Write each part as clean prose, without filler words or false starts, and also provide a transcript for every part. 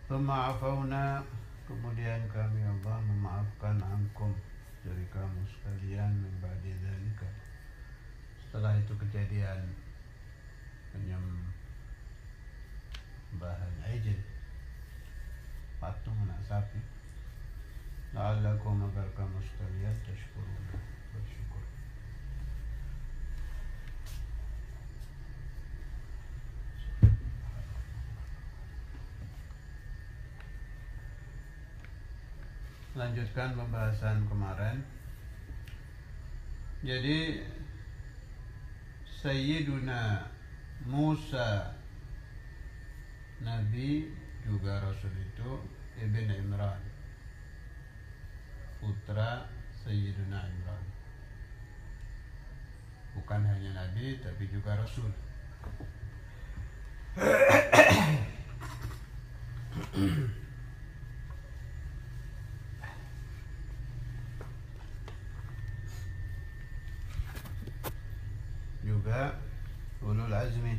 Thumma afauna, kemudian kami Allah memaafkan ankum dari kamu sekalian, min ba'di dzalika, setelah itu kejadian penyembahan ijil, patung anak sapi, la'allakum, agar kamu sekalian tashkuruna, bersyukur. Lanjutkan pembahasan kemarin. Jadi Sayyiduna Musa, Nabi juga Rasul, itu Ibn Imran, putra Sayyiduna Imran. Bukan hanya Nabi tapi juga Rasul. Juga ulul azmi,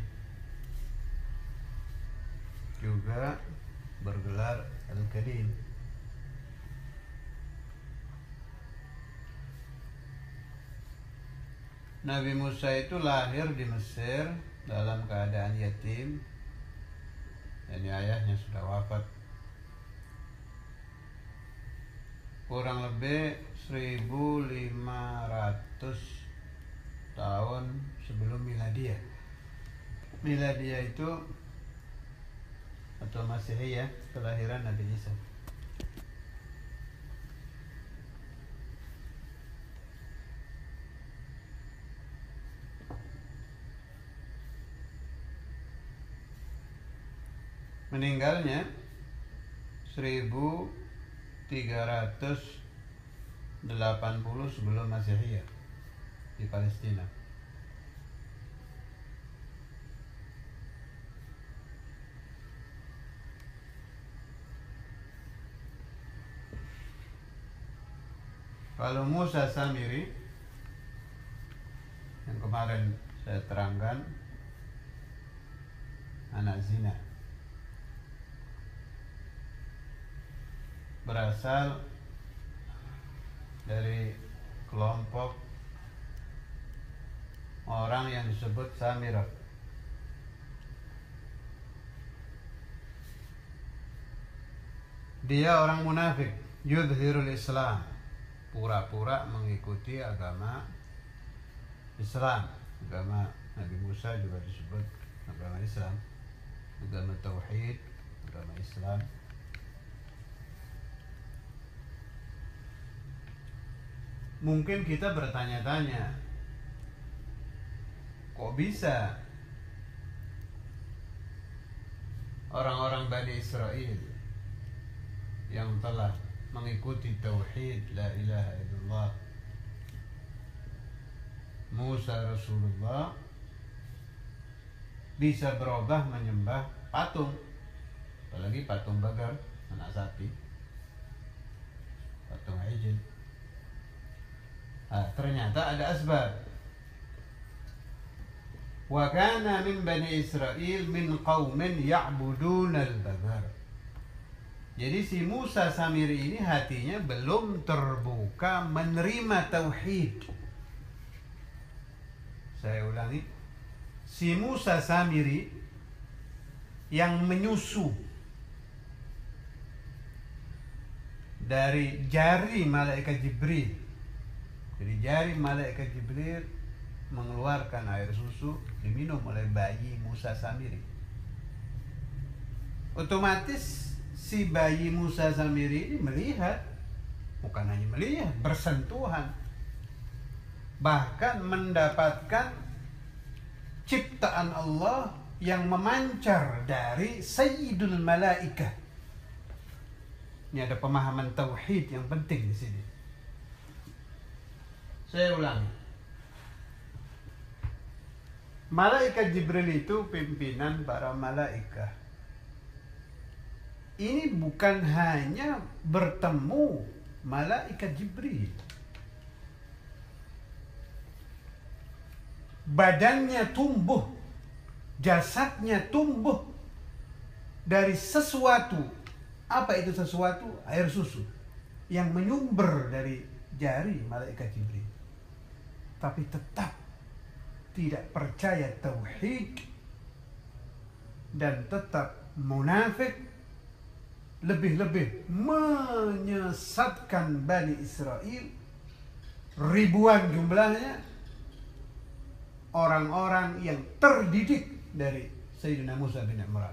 juga bergelar al-kalim. Nabi Musa itu lahir di Mesir dalam keadaan yatim, dan ayahnya sudah wafat kurang lebih 1500 tahun sebelum Miladiyah. Miladiyah itu atau Masihiyah, kelahiran Nabi Isa. Meninggalnya 1380 sebelum Masihiyah di Palestina. Kalau Musa Samiri yang kemarin saya terangkan, anak zina, berasal dari kelompok orang yang disebut Samirah. Dia orang munafik, yudhirul Islam, pura-pura mengikuti agama Islam. Agama Nabi Musa juga disebut agama Islam, agama Tauhid, agama Islam. Mungkin kita bertanya-tanya, kok bisa orang-orang Bani Israel yang telah mengikuti Tauhid La ilaha illallah, Musa Rasulullah, bisa berubah menyembah patung, apalagi patung bagar, anak sapi, patung ijil. Ternyata ada asbab. Wa kana min Bani Israel min qaumin ya'buduna al-bagar. Jadi si Musa Samiri ini hatinya belum terbuka menerima tauhid. Saya ulangi, si Musa Samiri yang menyusu dari jari malaikat Jibril. Jadi jari malaikat Jibril mengeluarkan air susu, diminum oleh bayi Musa Samiri. Otomatis si bayi Musa Samiri ini melihat, bukan hanya melihat, bersentuhan, bahkan mendapatkan ciptaan Allah yang memancar dari Sayyidul Malaikah. Ini ada pemahaman tauhid yang penting di sini. Saya ulangi. Malaikat Jibril itu pimpinan para malaikat. Ini bukan hanya bertemu malaikat Jibril. Badannya tumbuh, jasadnya tumbuh dari sesuatu Apa itu sesuatu? Air susu yang menyumber dari jari malaikat Jibril. Tapi tetap tidak percaya tauhid dan tetap munafik, lebih-lebih menyesatkan Bani Israel, ribuan jumlahnya, orang-orang yang terdidik dari Sayyidina Musa bin Imran.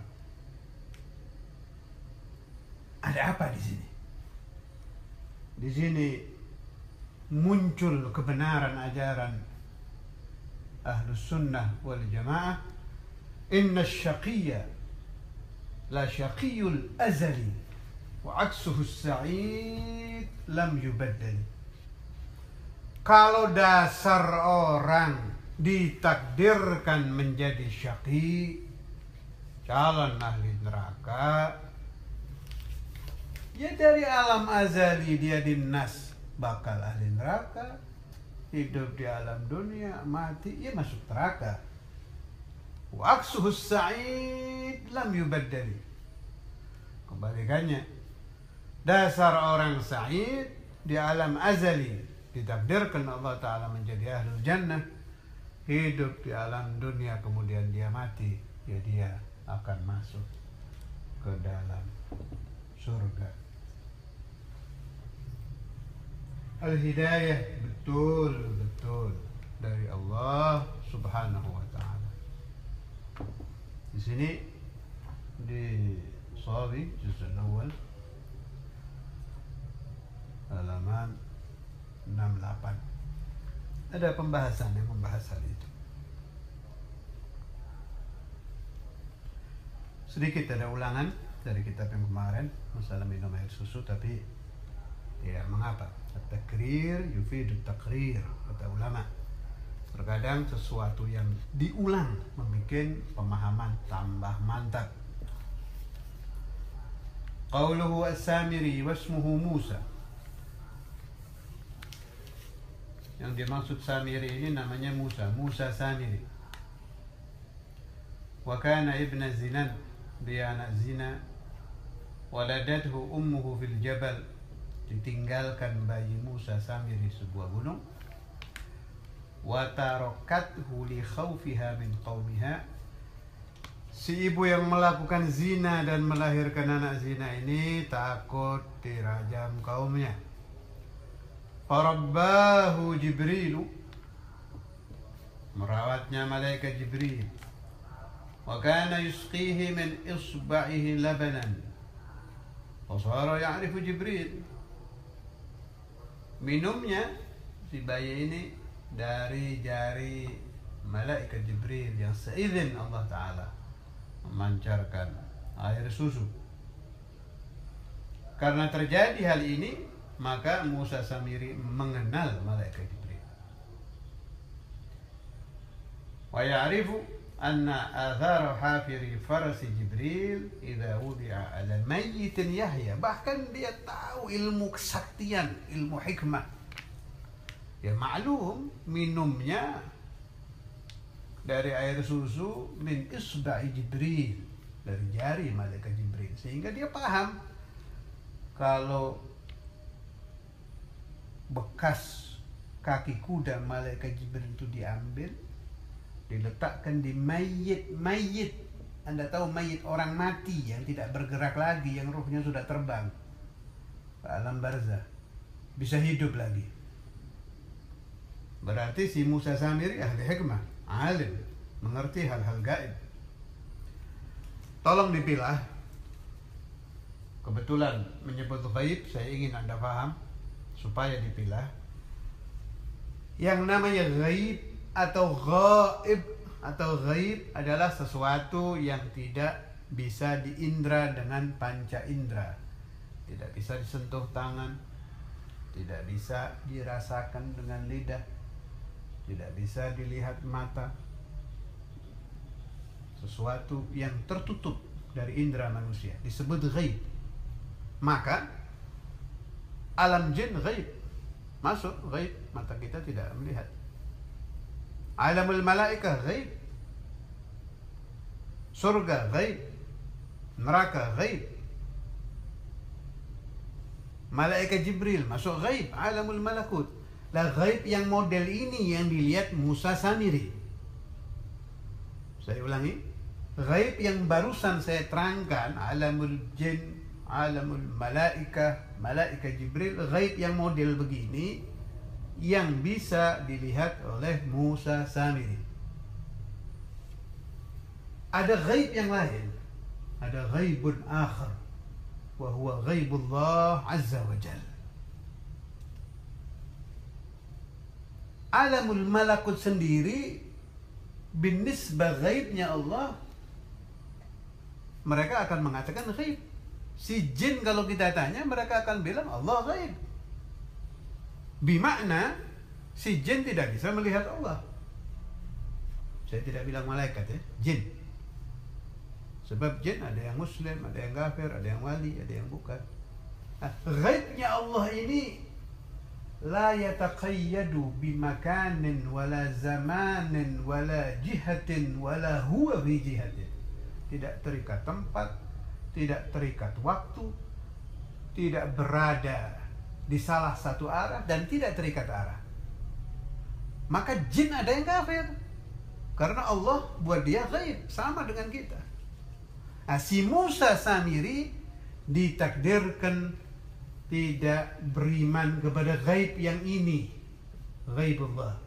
Ada apa di sini? Di sini muncul kebenaran ajaran Ahlus Sunnah wal Jamaah. Inna syaqiyya la syaqiyul azali wa aksuhu sa'id lam yubaddal. Kalau dasar orang ditakdirkan menjadi syaqi, calon ahli neraka, ya dari alam azali dia dinas bakal ahli neraka, hidup di alam dunia, mati, ya masuk neraka. Wa aksuhu sa'id lam yubaddali. Kebalikannya, dasar orang sa'id di alam azali, ditakdirkan Allah Ta'ala menjadi ahlul jannah, hidup di alam dunia kemudian dia mati, ya dia akan masuk ke dalam surga. Al-hidayah betul-betul dari Allah Subhanahu wa Ta'ala. Di sini di Shawi juz al-awwal halaman 68 ada pembahasan yang membahas hal itu. Sedikit ada ulangan dari kitab yang kemarin masalah minum air susu, tapi tidak mengapa. At-takrir yufidu taqrir, kata ulama. Terkadang sesuatu yang diulang membuat pemahaman tambah mantap. Qauluhu as-Samiri wasmuhu Musa. Yang dimaksud Samiri ini namanya Musa, Musa Samiri. Wa kana ibna zinan, dia anak zina. Waladathu ummuhu fil jabal, ditinggalkan bayi Musa Samiri sebuah gunung. Wa tarakathu li khawfiha min qaumiha, si ibu yang melakukan zina dan melahirkan anak zina ini takut dirajam kaumnya. Farabbahu Jibrilu, merawatnya malaikat Jibril. Wa kana yusqihi min isba'ihi labanan, fasara ya'rifu Jibril. Minumnya si bayi ini dari jari malaikat Jibril yang seizin Allah Ta'ala memancarkan air susu. Karena terjadi hal ini, maka Musa Samiri mengenal malaikat Jibril. Wa ya'rifu anna athara hafiri farasi Jibril idza wudi'a ala mayyitin yahya. Bahkan dia tahu ilmu kesaktian, ilmu hikmah. Ya maklum, minumnya dari air susu min isba'i Jibril, dari jari malaikat Jibril, sehingga dia paham kalau bekas kaki kuda malaikat Jibril itu diambil, diletakkan di mayit. Anda tahu mayit orang mati yang tidak bergerak lagi, yang ruhnya sudah terbang ke alam barzah, bisa hidup lagi. Berarti si Musa Samiri ahli hikmah, alim, mengerti hal-hal gaib. Tolong dipilah. Kebetulan menyebut gaib, saya ingin Anda paham supaya dipilah. Yang namanya gaib atau gaib adalah sesuatu yang tidak bisa diindra dengan panca indra. Tidak bisa disentuh tangan, tidak bisa dirasakan dengan lidah, tidak bisa dilihat mata. Sesuatu yang tertutup dari indera manusia disebut gaib. Maka alam jin gaib, masuk gaib, mata kita tidak melihat. Alamul malaikah gaib, surga gaib, neraka gaib. Malaikat Jibril masuk ghaib, alamul malakut. Lah ghaib yang model ini yang dilihat Musa Samiri. Saya ulangi, ghaib yang barusan saya terangkan, alamul jin, alamul malaikah, malaikat Jibril, ghaib yang model begini yang bisa dilihat oleh Musa Samiri. Ada ghaib yang lain, ada ghaibun akhar, wa huwa ghaibullah azza wa jalla. Alamul malakut sendiri binisbah ghaibnya Allah, mereka akan mengatakan ghaib. Si jin kalau kita tanya, mereka akan bilang Allah ghaib. Bimakna si jin tidak bisa melihat Allah. Saya tidak bilang malaikat ya, jin. Sebab jin ada yang muslim, ada yang kafir, ada yang wali, ada yang bukan. Nah, ghaibnya Allah ini la yataqayyadu bimakanin wala zamanin wala jihatin wala huwa fi jihatin. Tidak terikat tempat, tidak terikat waktu, tidak berada di salah satu arah dan tidak terikat arah. Maka jin ada yang kafir karena Allah buat dia ghaib, sama dengan kita. Nah, si Musa Samiri ditakdirkan tidak beriman kepada ghaib yang ini, ghaibullah.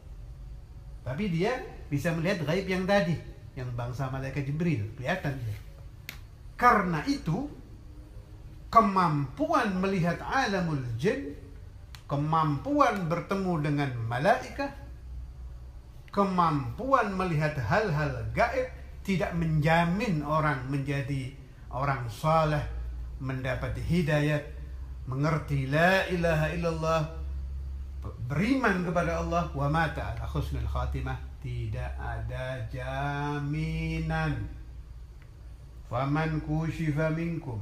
Tapi dia bisa melihat ghaib yang tadi, yang bangsa malaikat Jibril, kelihatan dia. Karena itu, kemampuan melihat alamul jin, kemampuan bertemu dengan malaikat, kemampuan melihat hal-hal gaib tidak menjamin orang menjadi orang saleh, mendapat hidayat, mengerti la ilaha illallah, beriman kepada Allah, wa mata ala husnul khatimah. Tidak ada jaminan. Faman kushifa minkum,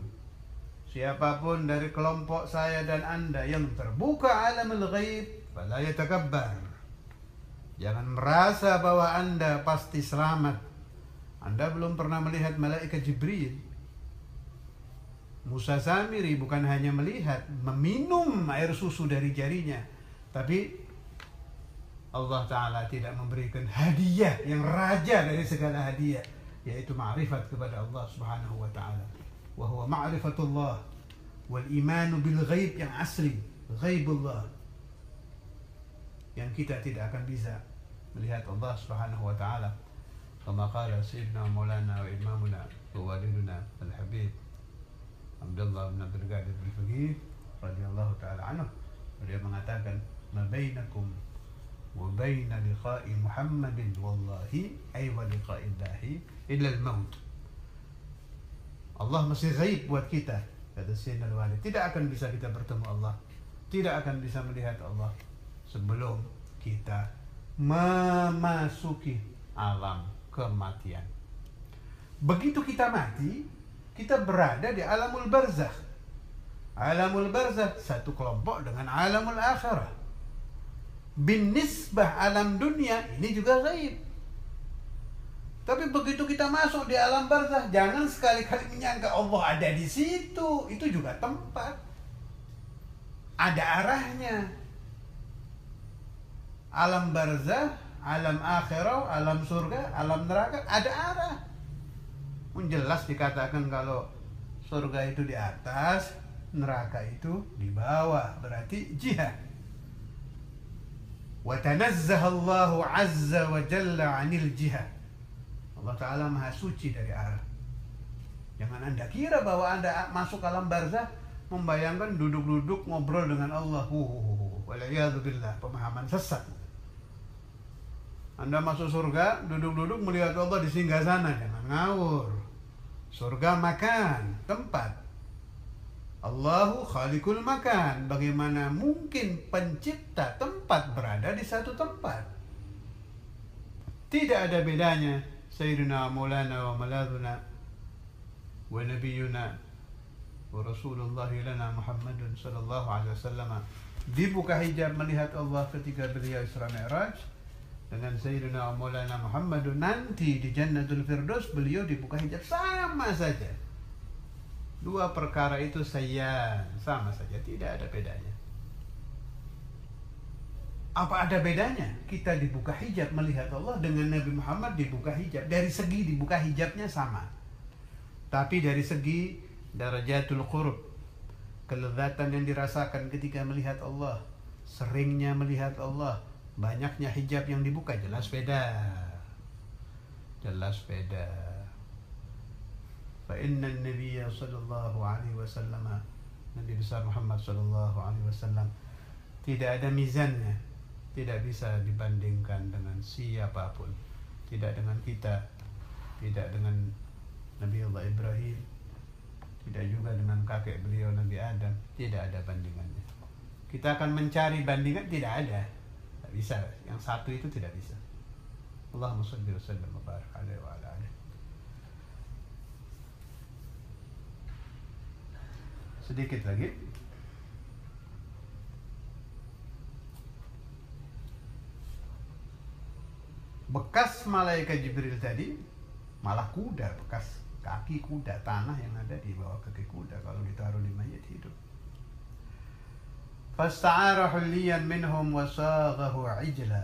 siapapun dari kelompok saya dan anda yang terbuka alamul ghaib, fala yatakabbar. Jangan merasa bahwa anda pasti selamat. Anda belum pernah melihat malaikat Jibril. Musa Samiri bukan hanya melihat, meminum air susu dari jarinya, tapi Allah Ta'ala tidak memberikan hadiah yang raja dari segala hadiah, yaitu ma'rifat kepada Allah Subhanahu wa Ta'ala. Wa huwa ma'rifatullah wal imanu bil ghaib yang asli, ghaibullah, yang kita tidak akan bisa melihat Allah Subhanahu wa Ta'ala. Kama qala sayyidina maulana wa imamuna wa waliduna al-habib Abdullah bin Abdul Qadir al-Faqih radhiyallahu ta'ala anhu, beliau mengatakan, ma bainakum wa baina liqa'i Muhammadin wallahi ay wa liqa'illahi illa al-maut. Allah masih ghaib buat kita, kata Sayyidina Al-Walid. Tidak akan bisa kita bertemu Allah, tidak akan bisa melihat Allah sebelum kita memasuki alam kematian. Begitu kita mati, kita berada di alamul barzakh. Alamul barzakh satu kelompok dengan alamul akhirah. Binisbah alam dunia ini juga ghaib. Tapi begitu kita masuk di alam barzakh, jangan sekali-kali menyangka Allah ada di situ. Itu juga tempat, ada arahnya. Alam barzakh, alam akhirah, alam surga, alam neraka, ada arah. Jelas dikatakan kalau surga itu di atas, neraka itu di bawah, berarti jihad. Wa tanazzaha Allahu azza wa jalla 'anil jihad. Allah Ta'ala maha suci dari arah. Jangan anda kira bahwa anda masuk alam barzakh membayangkan duduk-duduk ngobrol dengan Allah. Waliyadzubillah, pemahaman sesat. Anda masuk surga, duduk-duduk melihat Allah di singgasana, jangan ngawur. Surga makan, tempat. Allahu khaliqul makan. Bagaimana mungkin pencipta tempat berada di satu tempat? Tidak ada bedanya Sayyidina Maulana wa Maladuna wa Nabiyuna wa Rasulullah lana Muhammadun sallallahu alaihi wasallam dibuka hijab melihat Allah ketika beliau Isra Mi'raj. Dengan Sayyidina Maulana Muhammadun nanti di Jannatul Firdaus, beliau dibuka hijab sama saja. Dua perkara itu sama saja, tidak ada bedanya. Apa ada bedanya? Kita dibuka hijab melihat Allah dengan Nabi Muhammad dibuka hijab. Dari segi dibuka hijabnya sama. Tapi dari segi darajatul qurb, kelezatan yang dirasakan ketika melihat Allah, seringnya melihat Allah, banyaknya hijab yang dibuka, jelas beda. Jelas beda. Fa inna an-nabiyya sallallahu alaihi wasallam, Nabi besar Muhammad sallallahu alaihi wasallam, tidak ada mizannya. Tidak bisa dibandingkan dengan siapapun. Tidak dengan kita, tidak dengan Nabi Allah Ibrahim, tidak juga dengan kakek beliau Nabi Adam. Tidak ada bandingannya. Kita akan mencari bandingan, tidak ada. Tidak bisa. Yang satu itu tidak bisa. Allahumma shalli wa sallim wa barik alaihi wa ala alihi. Sedikit lagi. Bekas malaikat Jibril tadi malah kuda, bekas kaki kuda, tanah yang ada di bawah kaki kuda kalau ditaruh di mayat hidup. Fasta'ara hulliyan minhum wa saghahu ijla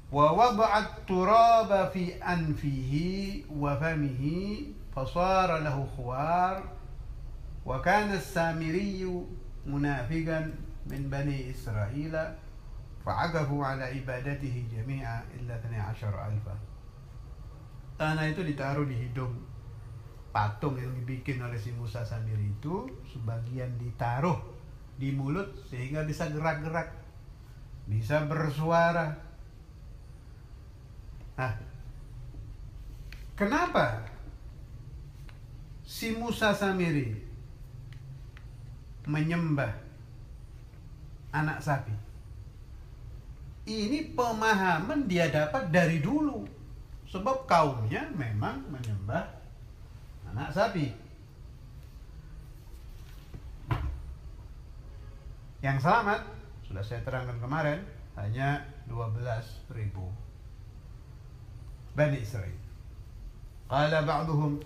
wa wada'at turaba fi anfihi wa famihi fasara lahu khuwar wa kana as-Samiri munafiqan min bani Israila fa'agahu ala ibadatihi jami'a illa 12,000. Tanah itu ditaruh di hidung patung yang dibikin oleh si Musa Samiri itu, sebagian ditaruh di mulut sehingga bisa gerak-gerak, bisa bersuara. Nah, kenapa si Musa Samiri menyembah anak sapi? Ini pemahaman dia dapat dari dulu, sebab kaumnya memang menyembah anak sapi. Yang selamat sudah saya terangkan kemarin, hanya 12.000 Bani Israel. Qala ba'duhum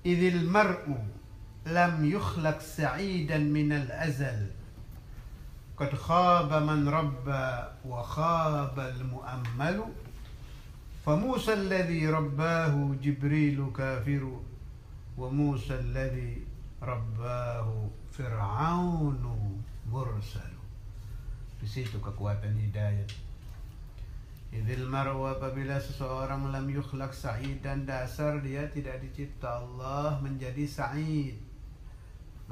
idhil mar'u lam yukhlaq sa'idan minal azal qad khaba man rabba wa khaba al-mu'ammalu فموسى الذي رباه جبريل كافر وموسى الذي رباه فرعون مرسل. Di situ kekuatan hidayah. Idzil mar'u, apabila seseorang lam yukhlaq sa'id, dan dasar dia tidak dicipta Allah menjadi sa'id,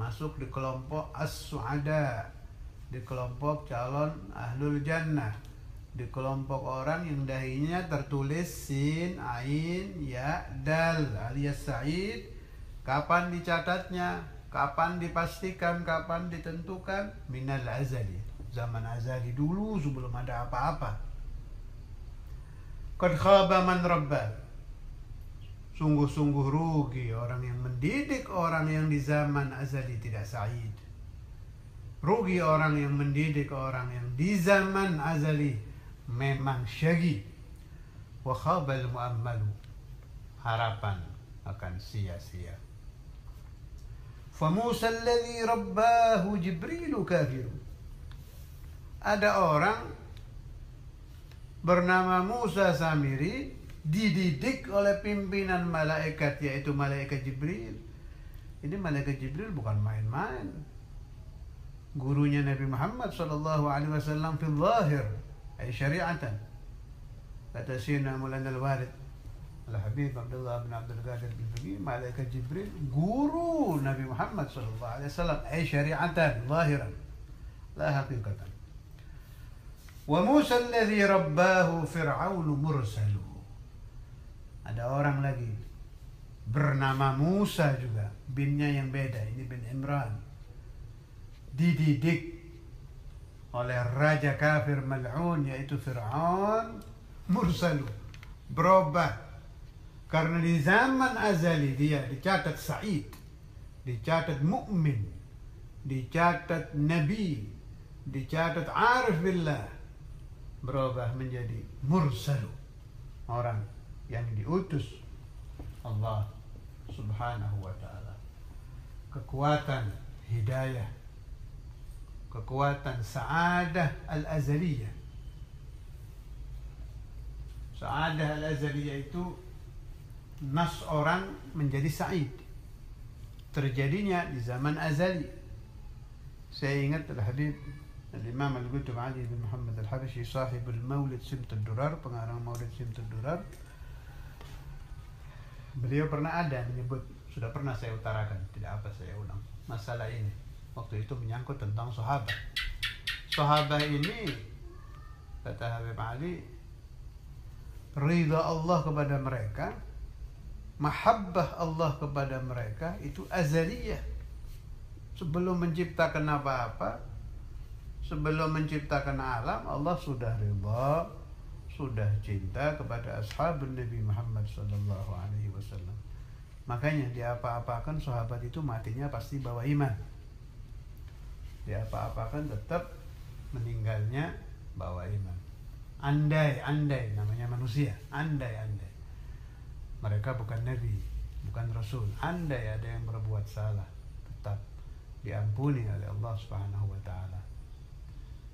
masuk di kelompok as-su'ada, di kelompok calon ahlul jannah, di kelompok orang yang dahinya tertulis sin, ain, ya, dal alias sa'id. Kapan dicatatnya, kapan dipastikan, kapan ditentukan? Minal azali, zaman azali dulu sebelum ada apa-apa. Qad khaba man rabba, sungguh-sungguh rugi orang yang mendidik orang yang di zaman azali tidak sa'id. Rugi orang yang mendidik orang yang di zaman azali memang syagi. Wa khabal mu'ammalu, harapan akan sia-sia. Fa Musa alladhi rabbahu Jibrilu kafiru, ada orang bernama Musa Samiri dididik oleh pimpinan malaikat, yaitu malaikat Jibril. Ini malaikat Jibril bukan main-main. Gurunya Nabi Muhammad sallallahu alaihi wasallam fil zahir ay syari'atan. Kata Sayyidina Maulana Al-Walid Al-Habib Abdullah bin Abdul Qadir bin malaikat Jibril guru Nabi Muhammad sallallahu alaihi wasallam ay syari'atan zahiran la haqiqatan. Wa Musa alladhi rabbahu Fir'aun mursalu, ada orang lagi bernama Musa juga, binnya yang beda, ini bin Imran, dididik oleh raja kafir mal'un yaitu Fir'aun, mursalu, berubah karena di zaman azali dia dicatat sa'id, dicatat mu'min, dicatat nabi, dicatat arif billah, berubah menjadi mursalu, orang yang diutus Allah Subhanahu wa ta'ala. Kekuatan hidayah, kekuatan sa'adah al-azaliyah. Sa'adah al-azaliyah itu nas orang menjadi sa'id, terjadinya di zaman azali. Saya ingat Al-Habib Al-Imam Al-Qutb Ali bin Muhammad Al-Habashi, sahibul Maulid Simt Ad-Durar, pengarang Maulid Simt Ad-Durar. Beliau pernah ada menyebut, sudah pernah saya utarakan, tidak apa saya ulang masalah ini. Waktu itu menyangkut tentang sahabat. Sahabat ini, kata Habib Ali, ridha Allah kepada mereka, mahabbah Allah kepada mereka itu azaliyah. Sebelum menciptakan apa-apa, sebelum menciptakan alam, Allah sudah ridha, sudah cinta kepada ashabun Nabi Muhammad sallallahu alaihi wasallam. Makanya di apa-apakan sahabat itu matinya pasti bawa iman. Di apa-apakan tetap meninggalnya bawa iman. Andai namanya manusia, andai mereka bukan nabi, bukan rasul, andai ada yang berbuat salah, tetap diampuni oleh Allah Subhanahu wa taala,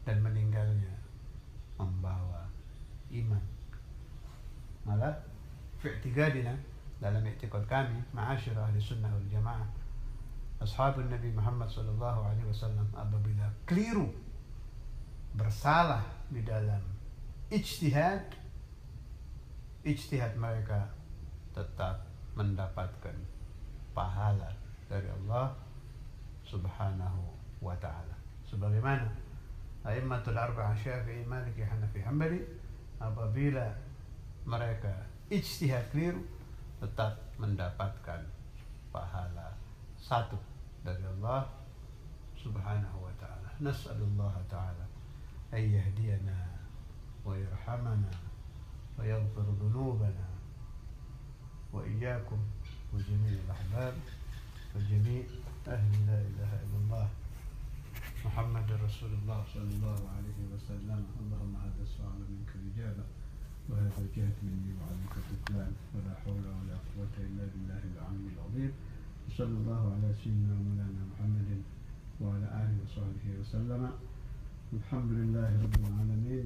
dan meninggalnya membawa iman. Malah fi'tiqadina, dalam i'tiqad kami ma'asyir ahli sunnah wal jamaah, ashabun Nabi Muhammad sallallahu alaihi wasallam apabila keliru, bersalah di dalam ijtihad mereka tetap mendapatkan pahala dari Allah Subhanahu wa ta'ala. Sebagaimana A'immatul Arba'ah Syafi'i, Maliki, Hanafi, Hambali, apabila mereka ijtihad keliru tetap mendapatkan pahala satu dari Allah Subhanahu wa ta'ala. Nas'alullah ta'ala an yahdiyana wa yarhamana wa yaghfir dhunubana wa iyyakum wa jami' al-ahbab wa jami' ahli la ilaha illallah Muhammad Rasulullah sallallahu alaihi wasallam. Allahumma hadha as-su'ala minka al-ijaba wa hadha al-jahd minni wa 'alayka al-tuklan wa la hawla wa la quwwata illa billahi al-'ali al-'azim. Sallallahu ala sayyidina Maulana Muhammadin wa ala alihi wa sahbihi wa sallama. Alhamdulillahi rabbil alamin.